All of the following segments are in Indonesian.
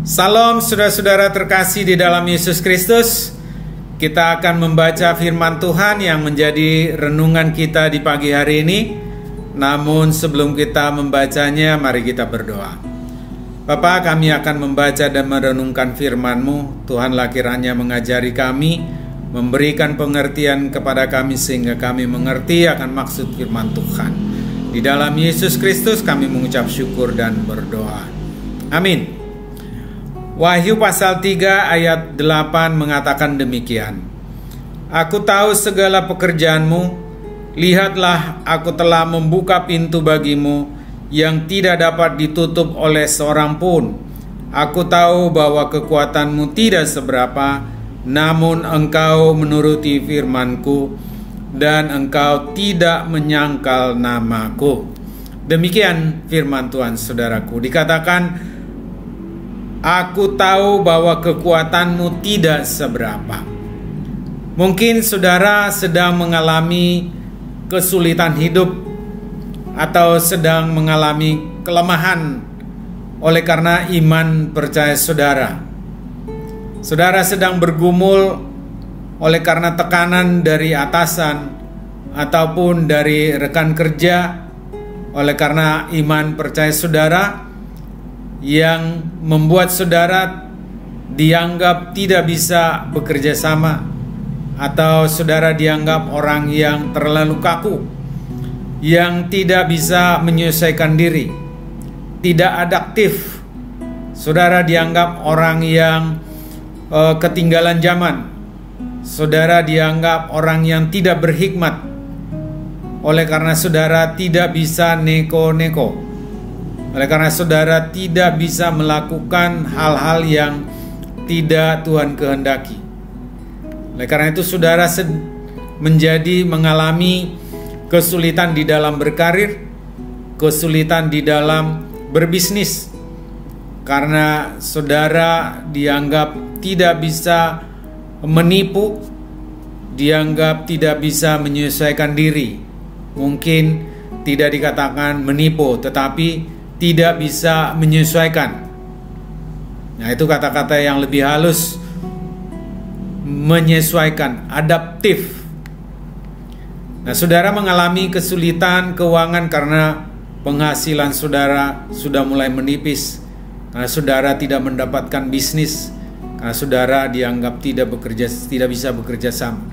Salam saudara-saudara terkasih di dalam Yesus Kristus. Kita akan membaca firman Tuhan yang menjadi renungan kita di pagi hari ini. Namun sebelum kita membacanya, mari kita berdoa. Bapa, kami akan membaca dan merenungkan firman-Mu. Tuhanlah kiranya mengajari kami, memberikan pengertian kepada kami sehingga kami mengerti akan maksud firman Tuhan. Di dalam Yesus Kristus kami mengucap syukur dan berdoa. Amin. Wahyu pasal 3 ayat 8 mengatakan demikian. Aku tahu segala pekerjaanmu, lihatlah aku telah membuka pintu bagimu yang tidak dapat ditutup oleh seorang pun. Aku tahu bahwa kekuatanmu tidak seberapa, namun engkau menuruti firmanku dan engkau tidak menyangkal namaku. Demikian firman Tuhan, saudaraku. Dikatakan, aku tahu bahwa kekuatanmu tidak seberapa. Mungkin saudara sedang mengalami kesulitan hidup atau sedang mengalami kelemahan oleh karena iman percaya saudara. Saudara sedang bergumul oleh karena tekanan dari atasan ataupun dari rekan kerja, oleh karena iman percaya saudara yang membuat saudara dianggap tidak bisa bekerja sama, atau saudara dianggap orang yang terlalu kaku, yang tidak bisa menyelesaikan diri, tidak adaptif. Saudara dianggap orang yang ketinggalan zaman. Saudara dianggap orang yang tidak berhikmat, oleh karena saudara tidak bisa neko-neko. Oleh karena saudara tidak bisa melakukan hal-hal yang tidak Tuhan kehendaki. Oleh karena itu saudara mengalami kesulitan di dalam berkarir, kesulitan di dalam berbisnis, karena saudara dianggap tidak bisa menipu, dianggap tidak bisa menyesuaikan diri. Mungkin tidak dikatakan menipu, tetapi tidak bisa menyesuaikan. Nah, itu kata-kata yang lebih halus. Menyesuaikan, adaptif. Nah, saudara mengalami kesulitan keuangan karena penghasilan saudara sudah mulai menipis, karena saudara tidak mendapatkan bisnis, karena saudara dianggap tidak bisa bekerja sama.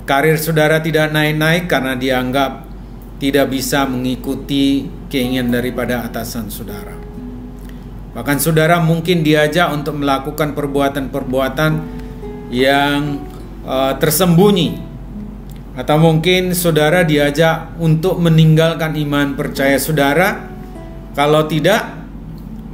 Karir saudara tidak naik-naik karena dianggap tidak bisa mengikuti keinginan daripada atasan saudara. Bahkan saudara mungkin diajak untuk melakukan perbuatan-perbuatan yang tersembunyi, atau mungkin saudara diajak untuk meninggalkan iman percaya saudara. Kalau tidak,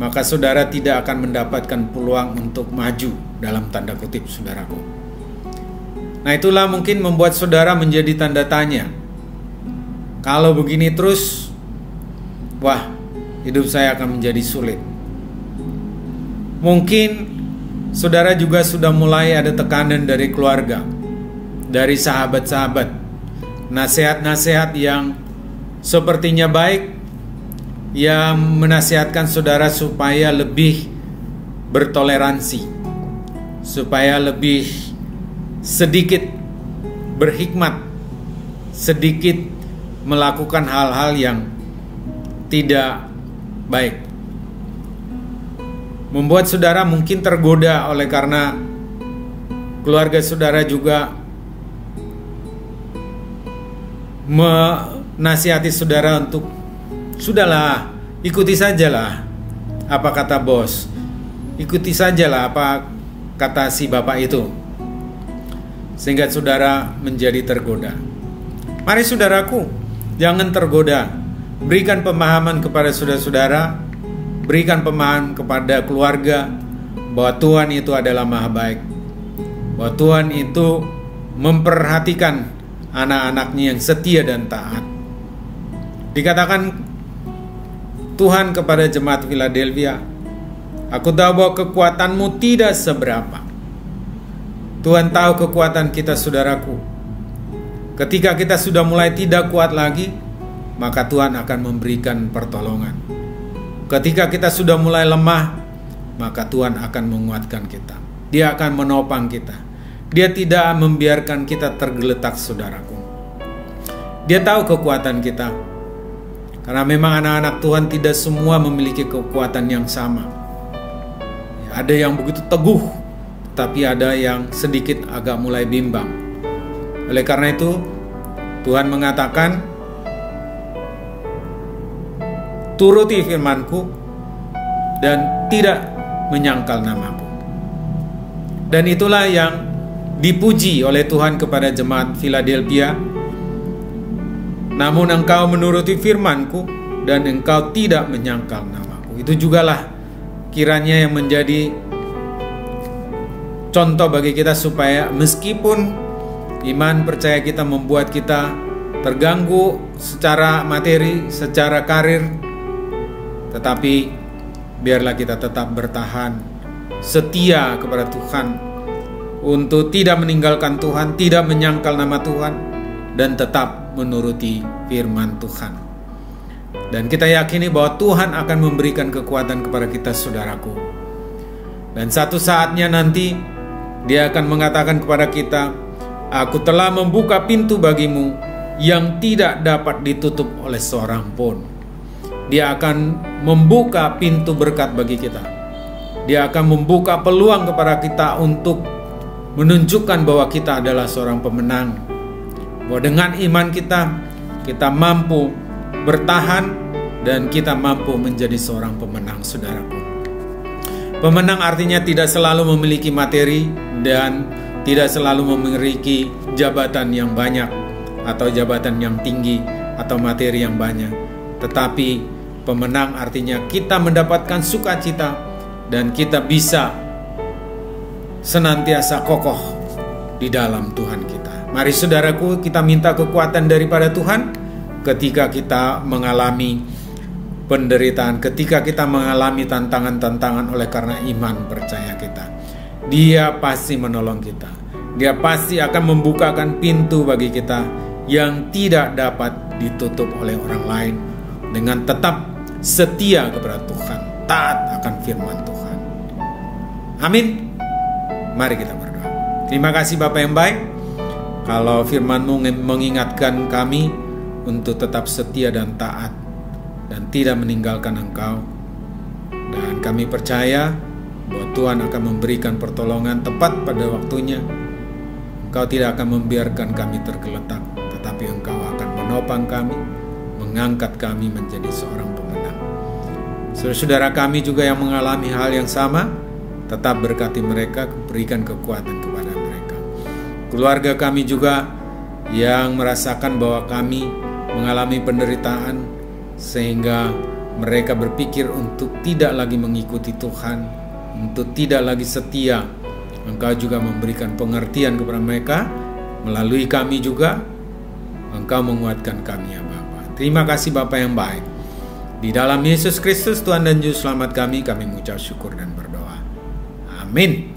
maka saudara tidak akan mendapatkan peluang untuk maju, dalam tanda kutip, saudaraku. Nah, itulah mungkin membuat saudara menjadi tanda tanya. Kalau begini terus, wah, hidup saya akan menjadi sulit. Mungkin saudara juga sudah mulai ada tekanan dari keluarga, dari sahabat-sahabat, nasihat-nasihat yang sepertinya baik, yang menasihatkan saudara supaya lebih bertoleransi, supaya lebih sedikit berhikmat, sedikit melakukan hal-hal yang tidak baik. Membuat saudara mungkin tergoda oleh karena keluarga saudara juga menasihati saudara untuk sudahlah, ikuti sajalah apa kata bos, ikuti sajalah apa kata si bapak itu, sehingga saudara menjadi tergoda. Mari saudaraku, jangan tergoda. Berikan pemahaman kepada saudara-saudara, berikan pemahaman kepada keluarga bahwa Tuhan itu adalah Maha Baik, bahwa Tuhan itu memperhatikan anak-anaknya yang setia dan taat. Dikatakan Tuhan kepada jemaat Philadelphia, aku tahu bahwa kekuatanmu tidak seberapa. Tuhan tahu kekuatan kita, saudaraku. Ketika kita sudah mulai tidak kuat lagi, maka Tuhan akan memberikan pertolongan. Ketika kita sudah mulai lemah, maka Tuhan akan menguatkan kita. Dia akan menopang kita. Dia tidak membiarkan kita tergeletak, saudaraku. Dia tahu kekuatan kita. Karena memang anak-anak Tuhan tidak semua memiliki kekuatan yang sama. Ada yang begitu teguh, tapi ada yang sedikit agak mulai bimbang. Oleh karena itu, Tuhan mengatakan, turuti firman-Ku dan tidak menyangkal nama-Ku. Dan itulah yang dipuji oleh Tuhan kepada jemaat Philadelphia. Namun engkau menuruti firman-Ku dan engkau tidak menyangkal nama-Ku. Itu jugalah kiranya yang menjadi contoh bagi kita, supaya meskipun iman percaya kita membuat kita terganggu secara materi, secara karir, tetapi biarlah kita tetap bertahan, setia kepada Tuhan, untuk tidak meninggalkan Tuhan, tidak menyangkal nama Tuhan, dan tetap menuruti firman Tuhan. Dan kita yakini bahwa Tuhan akan memberikan kekuatan kepada kita, saudaraku. Dan satu saatnya nanti Dia akan mengatakan kepada kita, aku telah membuka pintu bagimu yang tidak dapat ditutup oleh seorang pun. Dia akan membuka pintu berkat bagi kita. Dia akan membuka peluang kepada kita untuk menunjukkan bahwa kita adalah seorang pemenang. Bahwa dengan iman kita, kita mampu bertahan dan kita mampu menjadi seorang pemenang, saudaraku. Pemenang artinya tidak selalu memiliki materi dan tidak selalu memiliki jabatan yang banyak atau jabatan yang tinggi atau materi yang banyak. Tetapi pemenang artinya kita mendapatkan sukacita dan kita bisa senantiasa kokoh di dalam Tuhan kita. Mari saudaraku, kita minta kekuatan daripada Tuhan ketika kita mengalami penderitaan, ketika kita mengalami tantangan-tantangan oleh karena iman percaya kita. Dia pasti menolong kita. Dia pasti akan membukakan pintu bagi kita yang tidak dapat ditutup oleh orang lain, dengan tetap setia kepada Tuhan, taat akan firman Tuhan. Amin. Mari kita berdoa. Terima kasih Bapa yang baik, kalau firman-Mu mengingatkan kami untuk tetap setia dan taat dan tidak meninggalkan Engkau. Dan kami percaya bahwa Tuhan akan memberikan pertolongan tepat pada waktunya. Engkau tidak akan membiarkan kami tergeletak, tetapi Engkau akan menopang kami, mengangkat kami menjadi seorang pemenang. Saudara-saudara kami juga yang mengalami hal yang sama, tetap berkati mereka, berikan kekuatan kepada mereka. Keluarga kami juga yang merasakan bahwa kami mengalami penderitaan, sehingga mereka berpikir untuk tidak lagi mengikuti Tuhan, untuk tidak lagi setia. Engkau juga memberikan pengertian kepada mereka, melalui kami juga Engkau menguatkan kami ya Bapa. Terima kasih Bapa yang baik. Di dalam Yesus Kristus Tuhan dan Juru Selamat kami mengucap syukur dan berdoa. Amin.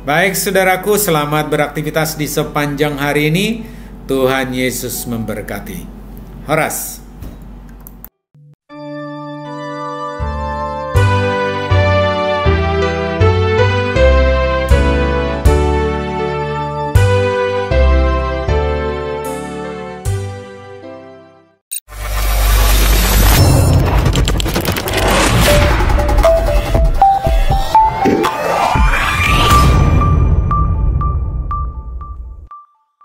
Baik saudaraku, selamat beraktivitas di sepanjang hari ini. Tuhan Yesus memberkati. Horas.